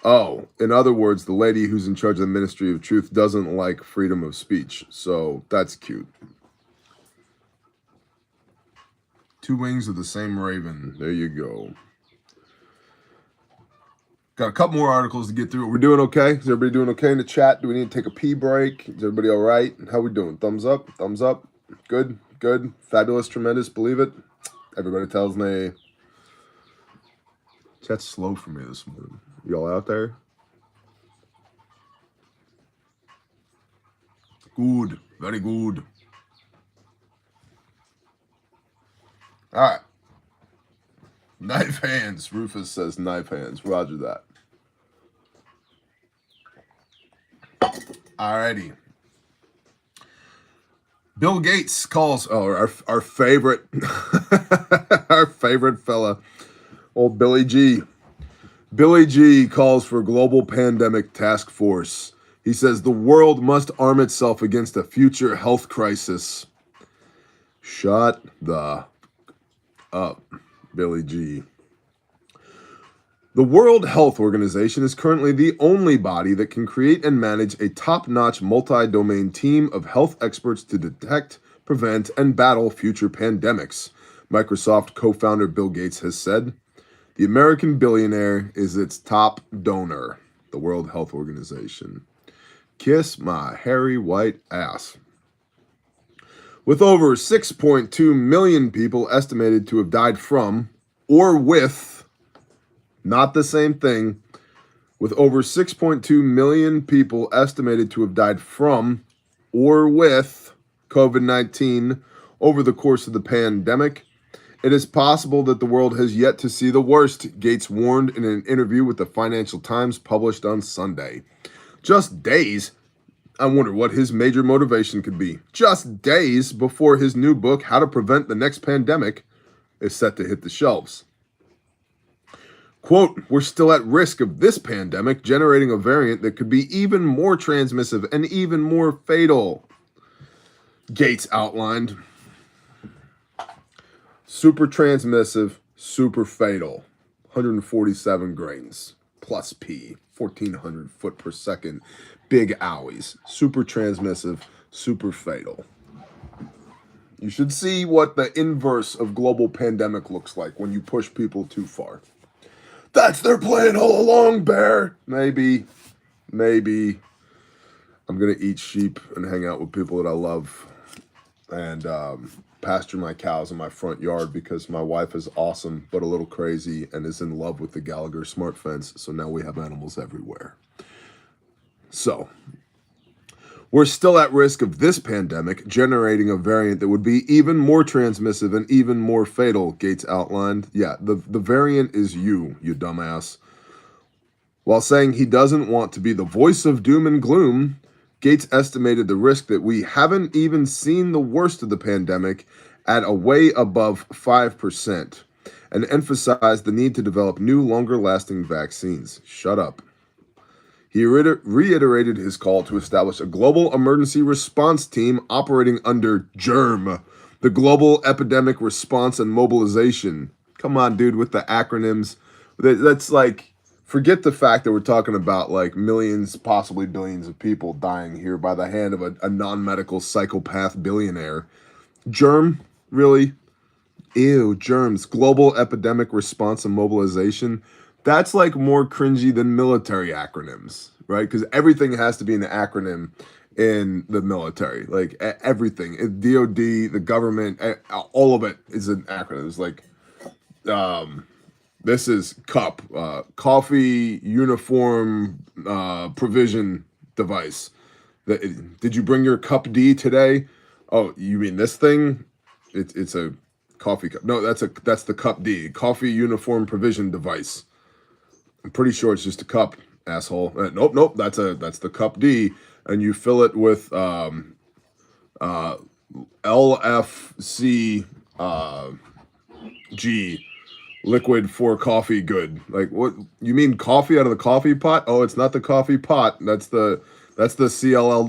Oh, in other words, the lady who's in charge of the Ministry of Truth doesn't like freedom of speech. So that's cute. Two wings of the same raven. There you go. Got a couple more articles to get through. We're doing okay? Is everybody doing okay in the chat? Do we need to take a pee break? Is everybody all right? How we doing? Thumbs up? Thumbs up? Good? Good? Fabulous? Tremendous? Believe it? Everybody tells me. Chat's slow for me this morning. Y'all out there? Good. Very good. All right. Knife hands. Rufus says knife hands. Roger that. Alrighty. Bill Gates calls, our favorite, our favorite fella, old Billy G. Billy G calls for global pandemic task force. He says the world must arm itself against a future health crisis. Shut the up, Billy G. The World Health Organization is currently the only body that can create and manage a top-notch multi-domain team of health experts to detect, prevent, and battle future pandemics, Microsoft co-founder Bill Gates has said. The American billionaire is its top donor, the World Health Organization. Kiss my hairy white ass. With over 6.2 million people estimated to have died from or with, not the same thing, with over 6.2 million people estimated to have died from or with COVID-19 over the course of the pandemic, it is possible that the world has yet to see the worst, Gates warned in an interview with the Financial Times published on Sunday. Just days, I wonder what his major motivation could be, just days before his new book, How to Prevent the Next Pandemic, is set to hit the shelves. Quote, we're still at risk of this pandemic generating a variant that could be even more transmissive and even more fatal, Gates outlined. Super transmissive, super fatal, 147 grains, plus P, 1,400 foot per second, big owies, super transmissive, super fatal. You should see what the inverse of global pandemic looks like when you push people too far. That's their plan all along, Bear. Maybe. I'm going to eat sheep and hang out with people that I love and pasture my cows in my front yard because my wife is awesome but a little crazy and is in love with the Gallagher smart fence. So now we have animals everywhere. So we're still at risk of this pandemic generating a variant that would be even more transmissive and even more fatal, Gates outlined. Yeah, the variant is you dumbass. While saying he doesn't want to be the voice of doom and gloom, Gates estimated the risk that we haven't even seen the worst of the pandemic at a way above 5%, and emphasized the need to develop new, longer-lasting vaccines. Shut up. He reiterated his call to establish a global emergency response team operating under GERM, the Global Epidemic Response and Mobilization. Come on, dude, with the acronyms. That's like, forget the fact that we're talking about like millions, possibly billions of people dying here by the hand of a non-medical psychopath billionaire. GERM? Really? Ew, germs. Global Epidemic Response and Mobilization. That's like more cringy than military acronyms, right? Because everything has to be an acronym in the military. Like everything, DOD, the government, all of it is an acronym. It's like, this is CUP, Coffee Uniform Provision Device. Did you bring your Cup D today? Oh, you mean this thing? It's a coffee cup. No, that's the Cup D, Coffee Uniform Provision Device. I'm pretty sure it's just a cup, asshole. Nope. That's the Cup D, and you fill it with LFC G, liquid for coffee good. Like, what? You mean coffee out of the coffee pot? Oh, it's not the coffee pot. That's the CLLDP-A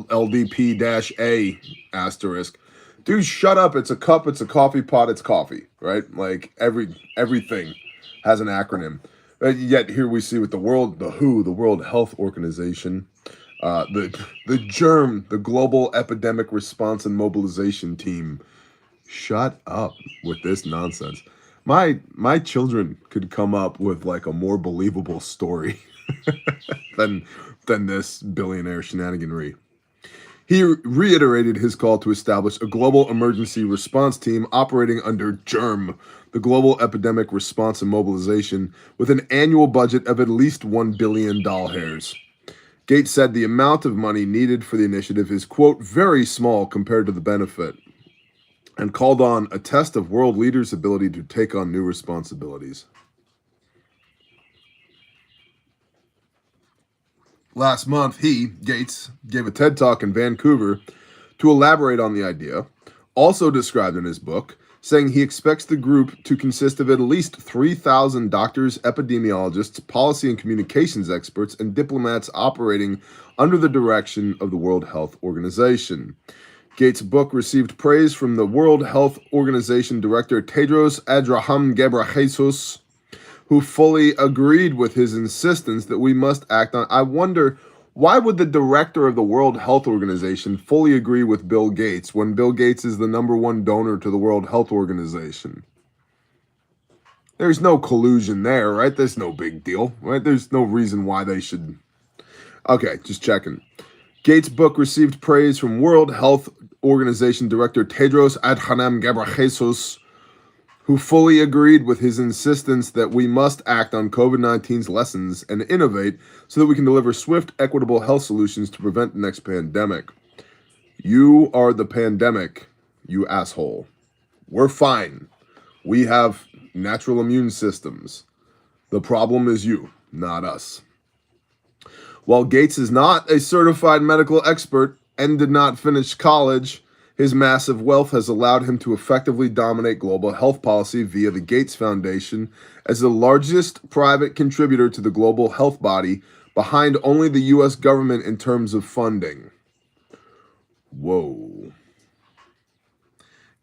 asterisk. Dude, shut up. It's a cup. It's a coffee pot. It's coffee, right? Like everything has an acronym. Yet here we see with the World Health Organization, the GERM, the Global Epidemic Response and Mobilization Team. Shut up with this nonsense. My children could come up with like a more believable story than this billionaire shenaniganry. He reiterated his call to establish a global emergency response team operating under GERM, the Global Epidemic Response and Mobilization, with an annual budget of at least $1 billion. Gates said the amount of money needed for the initiative is, quote, very small compared to the benefit, and called on a test of world leaders' ability to take on new responsibilities. Last month, Gates, gave a TED Talk in Vancouver to elaborate on the idea, also described in his book, saying he expects the group to consist of at least 3,000 doctors, epidemiologists, policy and communications experts, and diplomats operating under the direction of the World Health Organization. Gates' book received praise from the World Health Organization Director Tedros Adhanom Ghebreyesus, who fully agreed with his insistence that we must act on. I wonder, why would the director of the World Health Organization fully agree with Bill Gates when Bill Gates is the #1 donor to the World Health Organization? There's no collusion there, right? There's no big deal, right? There's no reason why they should. Okay, just checking. Gates' book received praise from World Health Organization Director Tedros Adhanom Ghebreyesus, who fully agreed with his insistence that we must act on COVID-19's lessons and innovate so that we can deliver swift, equitable health solutions to prevent the next pandemic. You are the pandemic, you asshole. We're fine. We have natural immune systems. The problem is you, not us. While Gates is not a certified medical expert and did not finish college, his massive wealth has allowed him to effectively dominate global health policy via the Gates Foundation as the largest private contributor to the global health body, behind only the U.S. government in terms of funding. Whoa.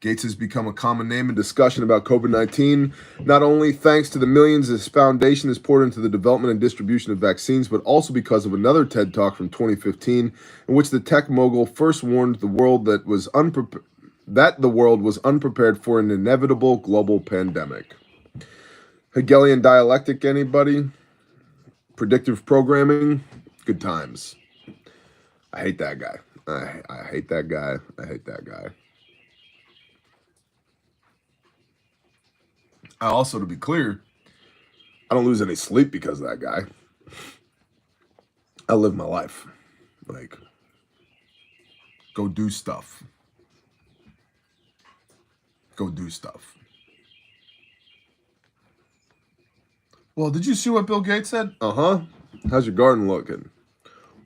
Gates has become a common name in discussion about COVID-19, not only thanks to the millions his foundation has poured into the development and distribution of vaccines, but also because of another TED Talk from 2015, in which the tech mogul first warned the world that the world was unprepared for an inevitable global pandemic. Hegelian dialectic, anybody? Predictive programming? Good times. I hate that guy. I hate that guy. I hate that guy. Also, to be clear, I don't lose any sleep because of that guy. I live my life. Like, go do stuff. Go do stuff. Well, did you see what Bill Gates said? Uh-huh. How's your garden looking?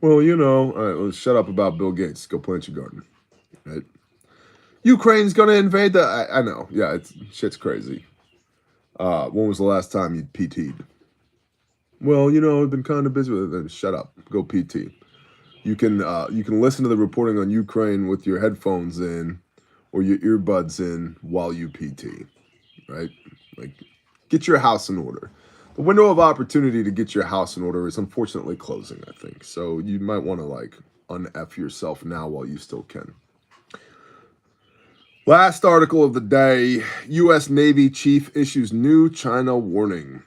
Well, you know, all right, let's shut up about Bill Gates. Go plant your garden. Right? Ukraine's going to invade the... I know. Yeah, shit's crazy. When was the last time you PT'd? Well, you know, I've been kind of busy with it. Shut up. Go PT. You can listen to the reporting on Ukraine with your headphones in or your earbuds in while you PT, right? Like, get your house in order. The window of opportunity to get your house in order is unfortunately closing, I think. So you might want to, like, un-F yourself now while you still can. Last article of the day, U.S. Navy chief issues new China warning.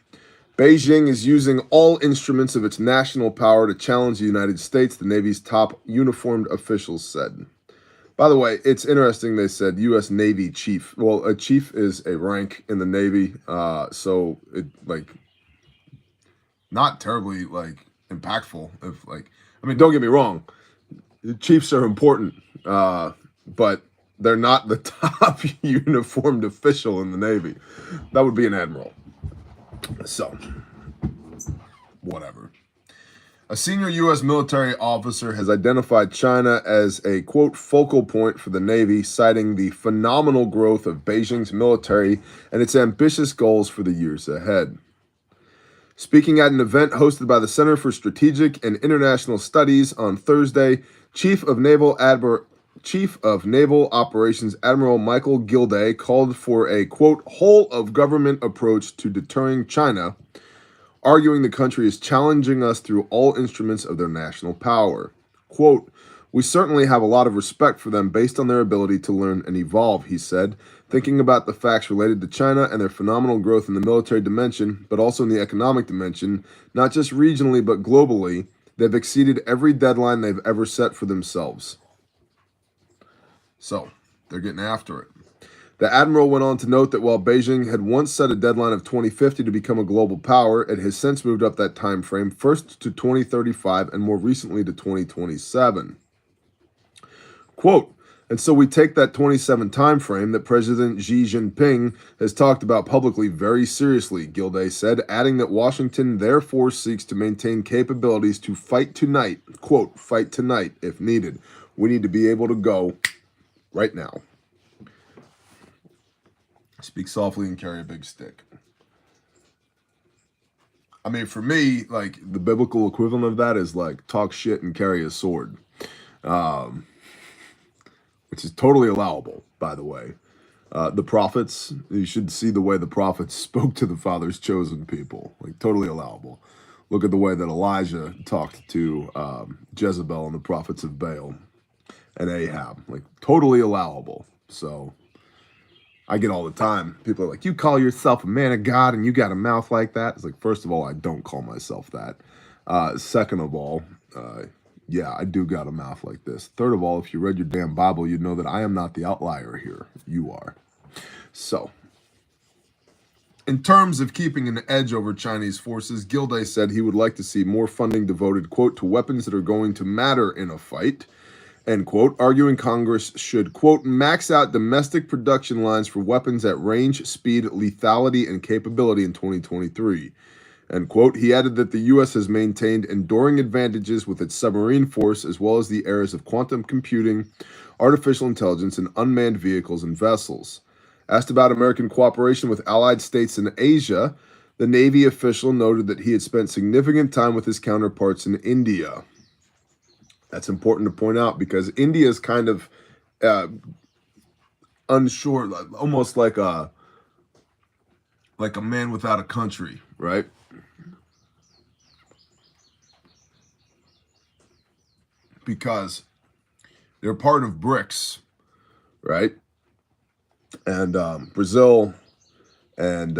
Beijing is using all instruments of its national power to challenge the United States, the Navy's top uniformed officials said. By the way, it's interesting they said U.S. Navy chief. Well, a chief is a rank in the Navy, so it, like, not terribly, like, impactful. If, like, I mean, don't get me wrong, chiefs are important, but they're not the top uniformed official in the Navy. That would be an admiral. So, whatever. A senior U.S. military officer has identified China as a, quote, focal point for the Navy, citing the phenomenal growth of Beijing's military and its ambitious goals for the years ahead. Speaking at an event hosted by the Center for Strategic and International Studies on Thursday, Chief of Naval Operations Admiral Michael Gilday called for a, quote, whole-of-government approach to deterring China, arguing the country is challenging us through all instruments of their national power. Quote, we certainly have a lot of respect for them based on their ability to learn and evolve, he said, thinking about the facts related to China and their phenomenal growth in the military dimension, but also in the economic dimension, not just regionally but globally. They've exceeded every deadline they've ever set for themselves. So they're getting after it. The admiral went on to note that while Beijing had once set a deadline of 2050 to become a global power, it has since moved up that time frame, first to 2035 and more recently to 2027. Quote, and so we take that 27 time frame that President Xi Jinping has talked about publicly very seriously, Gilday said, adding that Washington therefore seeks to maintain capabilities to fight tonight, quote, fight tonight if needed. We need to be able to go right now. Speak softly and carry a big stick. I mean, for me, like, the biblical equivalent of that is like talk shit and carry a sword, which is totally allowable, by the way. The prophets, you should see the way the prophets spoke to the Father's chosen people, like totally allowable. Look at the way that Elijah talked to Jezebel and the prophets of Baal and Ahab, like totally allowable. So I get all the time, people are like, you call yourself a man of God and you got a mouth like that? It's like, first of all, I don't call myself that. Second of all, yeah, I do got a mouth like this. Third of all, if you read your damn Bible, you'd know that I am not the outlier here. You are. So, in terms of keeping an edge over Chinese forces, Gilday said he would like to see more funding devoted, quote, to weapons that are going to matter in a fight, end quote, arguing Congress should, quote, max out domestic production lines for weapons at range, speed, lethality, and capability in 2023. End quote. He added that the U.S. has maintained enduring advantages with its submarine force, as well as the areas of quantum computing, artificial intelligence, and unmanned vehicles and vessels. Asked about American cooperation with allied states in Asia, the Navy official noted that he had spent significant time with his counterparts in India. That's important to point out because India is kind of unsure, almost like a man without a country, right? Because they're part of BRICS, right? And Brazil and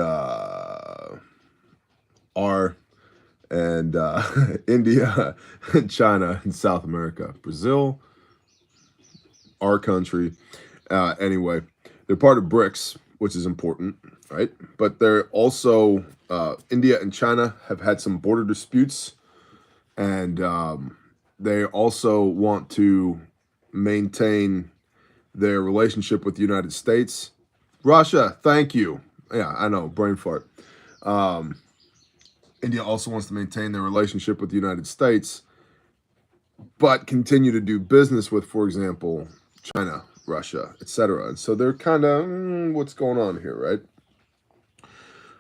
India and China and South America. Brazil, our country. Anyway, they're part of BRICS, which is important, right? But they're also, India and China have had some border disputes, and they also want to maintain their relationship with the United States. Russia, thank you. Yeah, I know, brain fart. India also wants to maintain their relationship with the United States, but continue to do business with, for example, China, Russia, etc. And so they're kind of, what's going on here, right?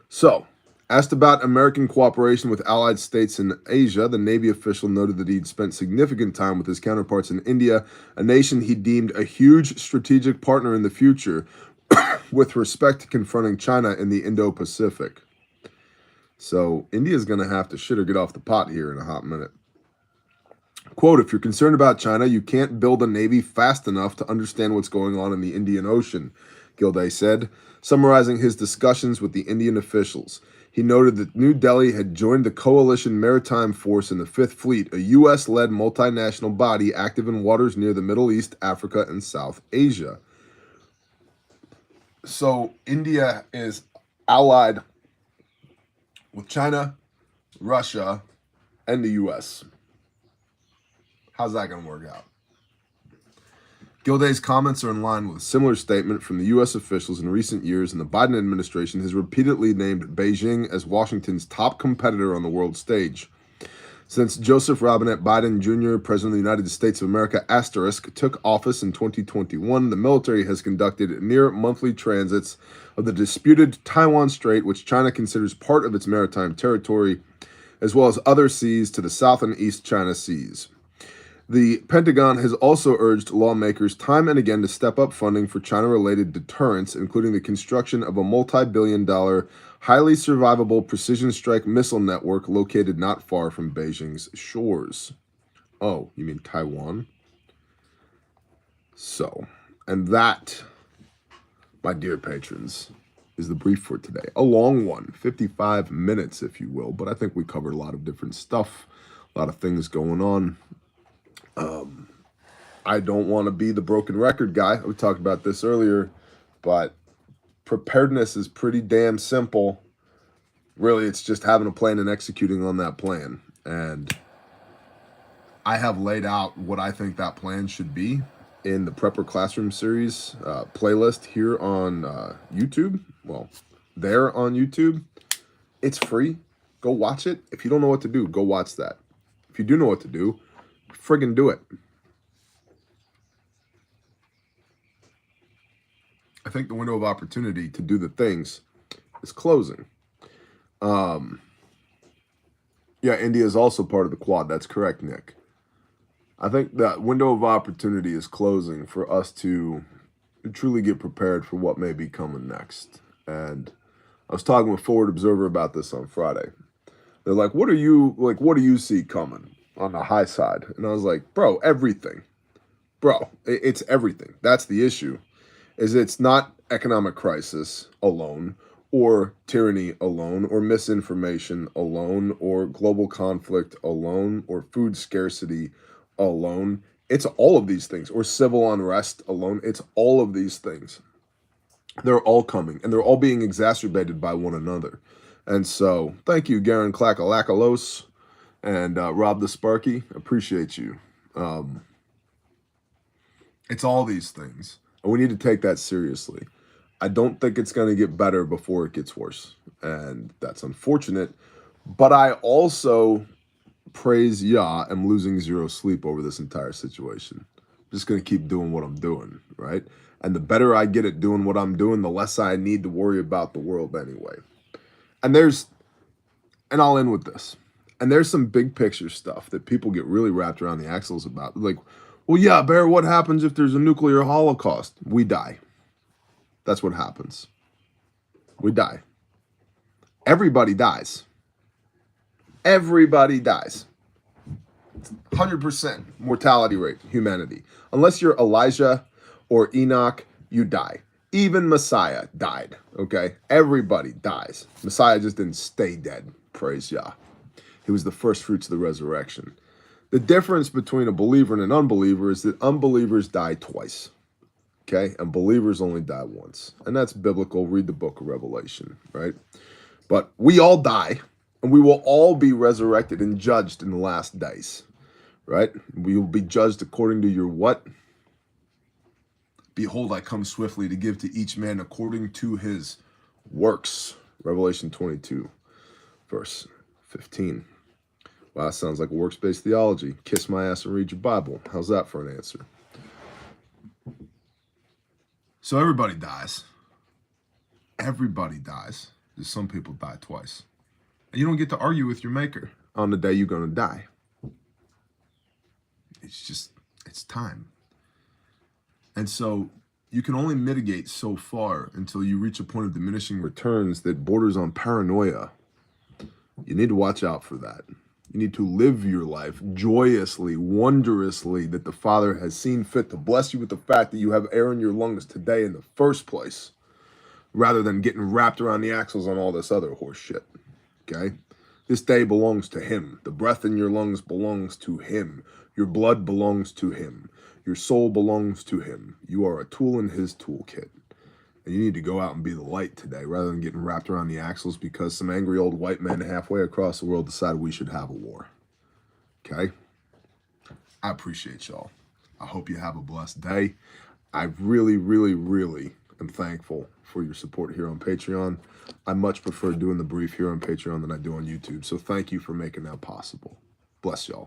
So, asked about American cooperation with allied states in Asia, the Navy official noted that he'd spent significant time with his counterparts in India, a nation he deemed a huge strategic partner in the future with respect to confronting China in the Indo-Pacific. So India's going to have to shit or get off the pot here in a hot minute. Quote, if you're concerned about China, you can't build a navy fast enough to understand what's going on in the Indian Ocean, Gilday said, summarizing his discussions with the Indian officials. He noted that New Delhi had joined the Coalition Maritime Force in the Fifth Fleet, a U.S.-led multinational body active in waters near the Middle East, Africa, and South Asia. So India is allied with China, Russia, and the U.S. How's that going to work out? Gilday's comments are in line with a similar statement from the U.S. officials in recent years, and the Biden administration has repeatedly named Beijing as Washington's top competitor on the world stage. Since Joseph Robinette Biden Jr., President of the United States of America, * took office in 2021, the military has conducted near-monthly transits of the disputed Taiwan Strait, which China considers part of its maritime territory, as well as other seas to the South and East China Seas. The Pentagon has also urged lawmakers time and again to step up funding for China-related deterrence, including the construction of a multi-billion-dollar, highly survivable precision strike missile network located not far from Beijing's shores. Oh, you mean Taiwan? So, and that, my dear patrons, is the brief for today. A long one, 55 minutes, if you will, but I think we covered a lot of different stuff, a lot of things going on. I don't want to be the broken record guy. We talked about this earlier, but preparedness is pretty damn simple. Really, it's just having a plan and executing on that plan. And I have laid out what I think that plan should be in the Prepper Classroom Series playlist here on YouTube. Well, there on YouTube. It's free. Go watch it. If you don't know what to do, go watch that. If you do know what to do, friggin' do it. I think the window of opportunity to do the things is closing. Yeah, India is also part of the Quad. That's correct, Nick. I think that window of opportunity is closing for us to truly get prepared for what may be coming next. And I was talking with Forward Observer about this on Friday. They're like, what do you see coming on the high side? And I was like, bro, everything. Bro, it's everything. That's the issue. Is it's not economic crisis alone, or tyranny alone, or misinformation alone, or global conflict alone, or food scarcity alone. It's all of these things, or civil unrest alone. It's all of these things. They're all coming, and they're all being exacerbated by one another. And so, thank you, Garen Clackalakalos and Rob the Sparky. Appreciate you. It's all these things, and we need to take that seriously. I don't think it's going to get better before it gets worse, and that's unfortunate. But I also, praise Yah, am losing zero sleep over this entire situation. I'm just going to keep doing what I'm doing, right? And the better I get at doing what I'm doing, the less I need to worry about the world anyway. And I'll end with this. And there's some big picture stuff that people get really wrapped around the axles about. Like, well, yeah, Bear, what happens if there's a nuclear holocaust? We die. That's what happens. We die. Everybody dies. Everybody dies. 100% mortality rate, humanity. Unless you're Elijah or Enoch, you die. Even Messiah died, okay? Everybody dies. Messiah just didn't stay dead, praise Yah. He was the first fruits of the resurrection. The difference between a believer and an unbeliever is that unbelievers die twice. Okay, and believers only die once. And that's biblical. Read the book of Revelation, right? But we all die, and we will all be resurrected and judged in the last days, right? We will be judged according to your what? Behold, I come swiftly to give to each man according to his works. Revelation 22, verse 15. Wow, that sounds like a works-based theology. Kiss my ass and read your Bible. How's that for an answer? So everybody dies. Everybody dies. Just some people die twice. And you don't get to argue with your maker on the day you're going to die. It's time. And so you can only mitigate so far until you reach a point of diminishing returns that borders on paranoia. You need to watch out for that. You need to live your life joyously, wondrously, that the Father has seen fit to bless you with the fact that you have air in your lungs today in the first place, rather than getting wrapped around the axles on all this other horse shit, okay? This day belongs to Him. The breath in your lungs belongs to Him. Your blood belongs to Him. Your soul belongs to Him. You are a tool in His toolkit. And you need to go out and be the light today rather than getting wrapped around the axles because some angry old white men halfway across the world decided we should have a war. Okay? I appreciate y'all. I hope you have a blessed day. I really, really, really am thankful for your support here on Patreon. I much prefer doing the brief here on Patreon than I do on YouTube. So thank you for making that possible. Bless y'all.